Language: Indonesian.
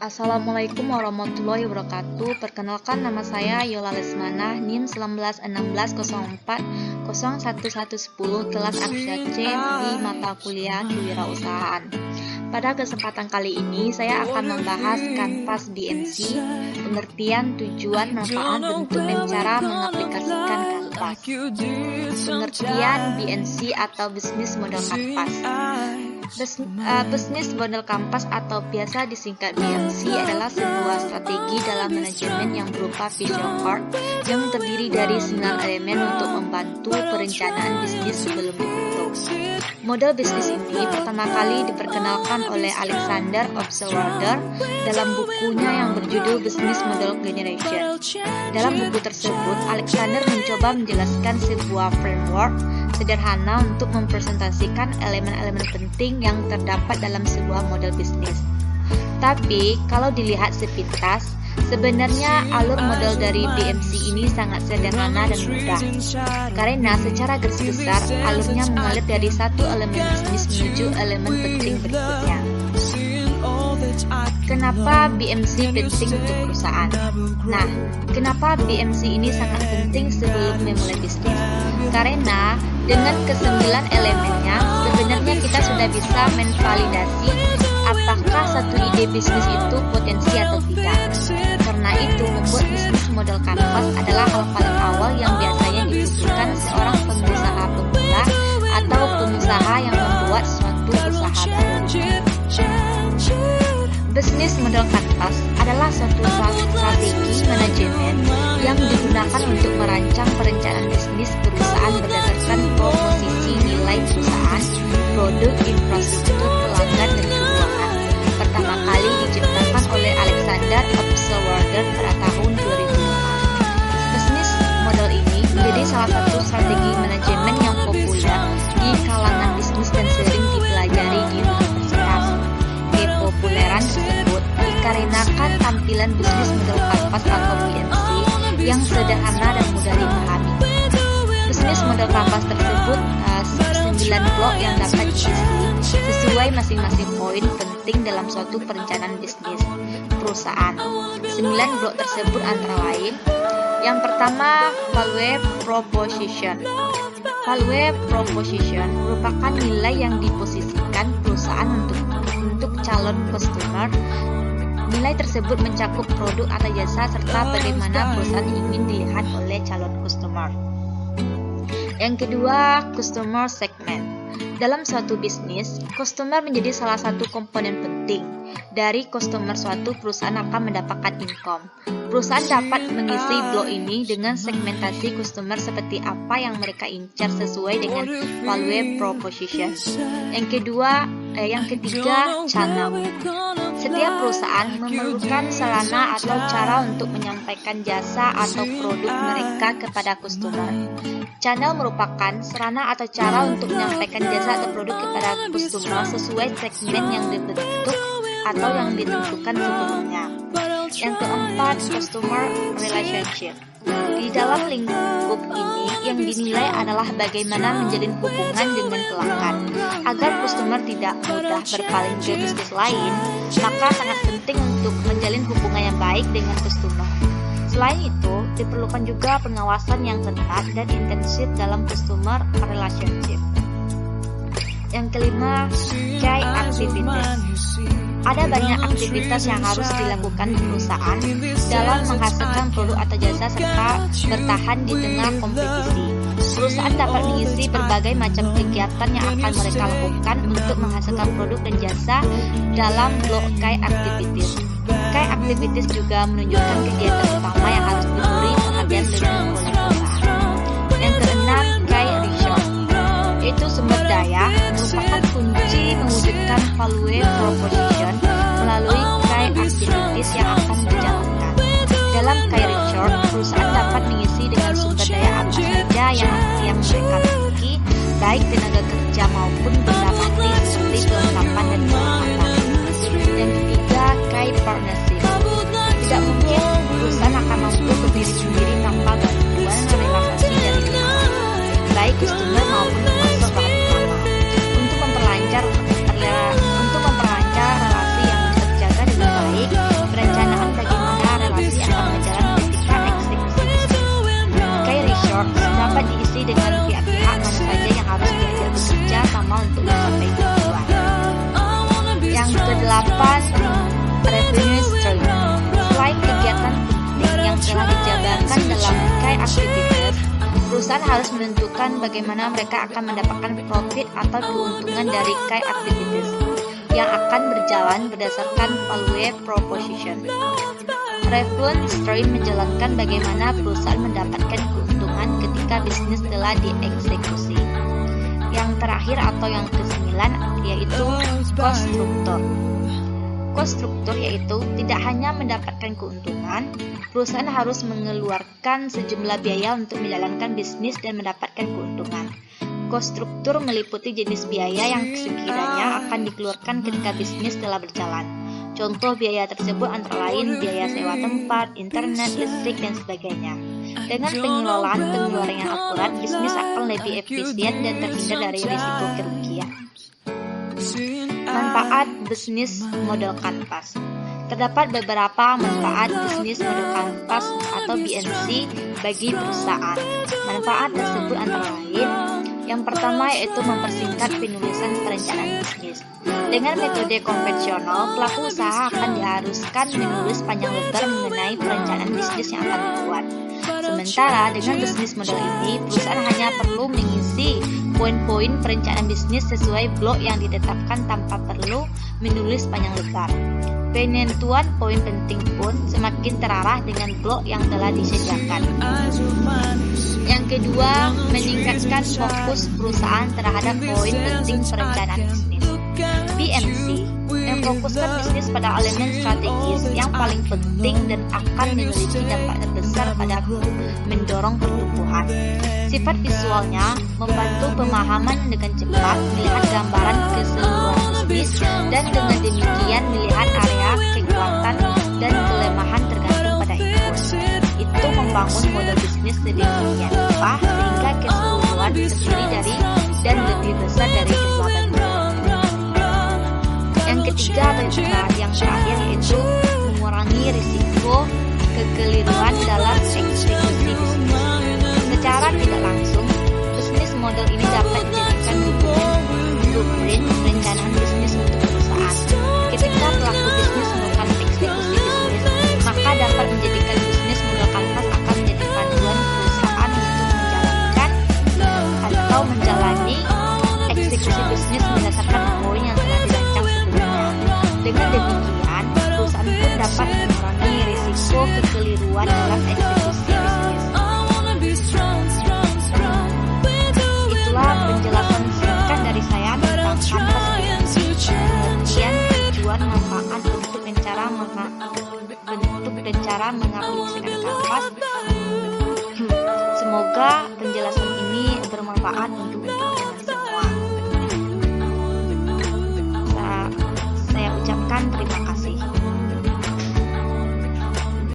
Assalamualaikum warahmatullahi wabarakatuh. Perkenalkan, nama saya Yola Lesmana, NIM 191604011110, kelas Aksya C di mata kuliah Kewirausahaan. Pada kesempatan kali ini, saya akan membahas kanvas BMC, pengertian, tujuan, manfaat, bentuk, dan cara mengaplikasikan kanvas. Pengertian BMC atau Business Model Kanvas. Business Model Kanvas atau biasa disingkat BMC adalah sebuah strategi dalam manajemen yang berupa vision card yang terdiri dari 9 elemen untuk membantu perencanaan bisnis sebelum dibentuk. Model bisnis ini pertama kali diperkenalkan oleh Alexander Osterwalder dalam bukunya yang berjudul Business Model Generation. Dalam buku tersebut, Alexander mencoba menjelaskan sebuah framework sederhana untuk mempresentasikan elemen-elemen penting yang terdapat dalam sebuah model bisnis. Tapi, kalau dilihat sepintas, sebenarnya alur model dari BMC ini sangat sederhana dan mudah. Karena secara garis besar, alurnya mengalir dari satu elemen bisnis menuju elemen penting berikutnya. Kenapa BMC penting untuk perusahaan? Nah, kenapa BMC ini sangat penting sebelum memulai bisnis? Karena dengan ke-9 elemennya, sebenarnya kita sudah bisa menvalidasi apakah satu ide bisnis itu potensi atau tidak. Karena itu, membuat bisnis model kanvas adalah hal paling awal yang biasanya dibutuhkan seorang pengusaha pemula atau pengusaha yang membuat suatu usaha baru. Bisnis model kanvas adalah suatu strategi manajemen yang digunakan untuk merancang perencanaan bisnis perusahaan berdasarkan komposisi nilai perusahaan, produk, infrastruktur, pelanggan, dan keuangan. Pertama kali diciptakan oleh Alexander Osterwalder pada tahun 2005. Bisnis model ini menjadi salah satu strategi manajemen yang populer di kalangan bisnis dan sering dipelajari di universitas. Kepopuleran tersebut dikarenakan tampilan bisnis model kanvas atau BMC yang sederhana dan mudah dipahami. Bisnis model kanvas tersebut 9 blok yang dapat diisi sesuai masing-masing poin penting dalam suatu perencanaan bisnis perusahaan. 9 blok tersebut antara lain: yang pertama, value proposition. Value proposition merupakan nilai yang diposisikan perusahaan untuk calon customer. Nilai tersebut mencakup produk atau jasa serta bagaimana perusahaan ingin dilihat oleh calon customer. Yang kedua, customer segment. Dalam suatu bisnis, customer menjadi salah satu komponen penting. Dari customer suatu perusahaan akan mendapatkan income. Perusahaan dapat mengisi blok ini dengan segmentasi customer seperti apa yang mereka incar sesuai dengan value proposition. Yang ketiga, channel. Setiap perusahaan memerlukan sarana atau cara untuk menyampaikan jasa atau produk mereka kepada customer. Channel merupakan sarana atau cara untuk menyampaikan jasa atau produk kepada customer sesuai segmen yang dibentuk atau yang ditentukan sebelumnya. Yang keempat, customer relationship. Di dalam lingkup ini, yang dinilai adalah bagaimana menjalin hubungan dengan pelanggan. Agar customer tidak mudah berpaling ke bisnis lain, maka sangat penting untuk menjalin hubungan yang baik dengan customer. Selain itu, diperlukan juga pengawasan yang ketat dan intensif dalam customer relationship. Yang kelima, key activities. Ada banyak aktivitas yang harus dilakukan perusahaan dalam menghasilkan produk atau jasa serta bertahan di tengah kompetisi. Perusahaan dapat mengisi berbagai macam kegiatan yang akan mereka lakukan untuk menghasilkan produk dan jasa dalam blok key activities. Key activities juga menunjukkan kegiatan utama yang harus diberi perhatian lebih oleh perusahaan. Yang keenam, key resource, yaitu sumber daya, merupakan kunci mewujudkan value proposition melalui key activities yang akan dijalankan. Dalam key resource, perusahaan dapat mengisi dengan sumber daya apa saja yang mereka miliki, baik tenaga kerja maupun benda mati seperti perlengkapan dan peralatan. Yang ketiga, key partnership. Tidak mungkin perusahaan akan mampu berdiri sendiri tanpa bantuan relaksasi dari lingkungan, baik customer maupun termasuk bahan utama. Untuk memperlancar relasi yang terjaga dengan baik, 8. Revenue stream. Selain kegiatan penting yang telah dijabarkan dalam key activities, perusahaan harus menentukan bagaimana mereka akan mendapatkan profit atau keuntungan dari key activities yang akan berjalan berdasarkan value proposition. Revenue stream menjelaskan bagaimana perusahaan mendapatkan keuntungan ketika bisnis telah dieksekusi. Yang terakhir atau yang ke-9 yaitu cost structure. Cost structure yaitu tidak hanya mendapatkan keuntungan, perusahaan harus mengeluarkan sejumlah biaya untuk menjalankan bisnis dan mendapatkan keuntungan. Cost structure meliputi jenis biaya yang sekiranya akan dikeluarkan ketika bisnis telah berjalan. Contoh biaya tersebut antara lain biaya sewa tempat, internet, listrik, dan sebagainya. Dengan pengelolaan pengeluaran yang akurat, bisnis akan lebih efisien dan terhindar dari risiko kerugian. Manfaat bisnis model kanvas. Terdapat beberapa manfaat bisnis model kanvas atau BNC bagi perusahaan. Manfaat tersebut antara lain: yang pertama yaitu mempersingkat penulisan perencanaan bisnis. Dengan metode konvensional, pelaku usaha akan diharuskan menulis panjang lebar mengenai perencanaan bisnis yang akan dibuat. Sementara dengan bisnis model ini, perusahaan hanya perlu mengisi poin-poin perencanaan bisnis sesuai blok yang ditetapkan tanpa perlu menulis panjang lebar. Penentuan poin penting pun semakin terarah dengan blok yang telah disediakan. Yang kedua, meningkatkan fokus perusahaan terhadap poin penting perencanaan bisnis. BMC memfokuskan bisnis pada elemen strategis yang paling penting dan akan memiliki dampak terbesar pada mendorong pertumbuhan. Sifat visualnya membantu pemahaman dengan cepat, melihat gambaran keseluruhan bisnis, dan dengan demikian melihat area kekuatan dan kelemahan tergantung pada input. Itu membangun model bisnis sedemikian rupa sehingga keseluruhan terdiri dari dan lebih besar dari jumlah bagian. Yang ketiga dan yang terakhir yaitu mengurangi risiko kekeliruan dalam eksekusi bisnis. Secara tidak langsung, bisnis model ini dapat dijadikan blueprint perencanaan bisnis untuk perusahaan. Ketika pelaku bisnis melakukan eksekusi bisnis, maka dapat menjadikan bisnis model kanvas akan menjadi panduan perusahaan untuk menjalankan atau menjalani eksekusi bisnis berdasarkan poin yang telah dirancang sebelumnya. Dengan demikian, perusahaan pun dapat mengurangi risiko kekeliruan dalam eksekusi bisnis. Itulah penjelasan singkat dari saya tentang kanvas BNC, pengertian, tujuan, manfaat, bentuk dan cara mengaplikasikan kanvas. Semoga penjelasan ini bermanfaat untuk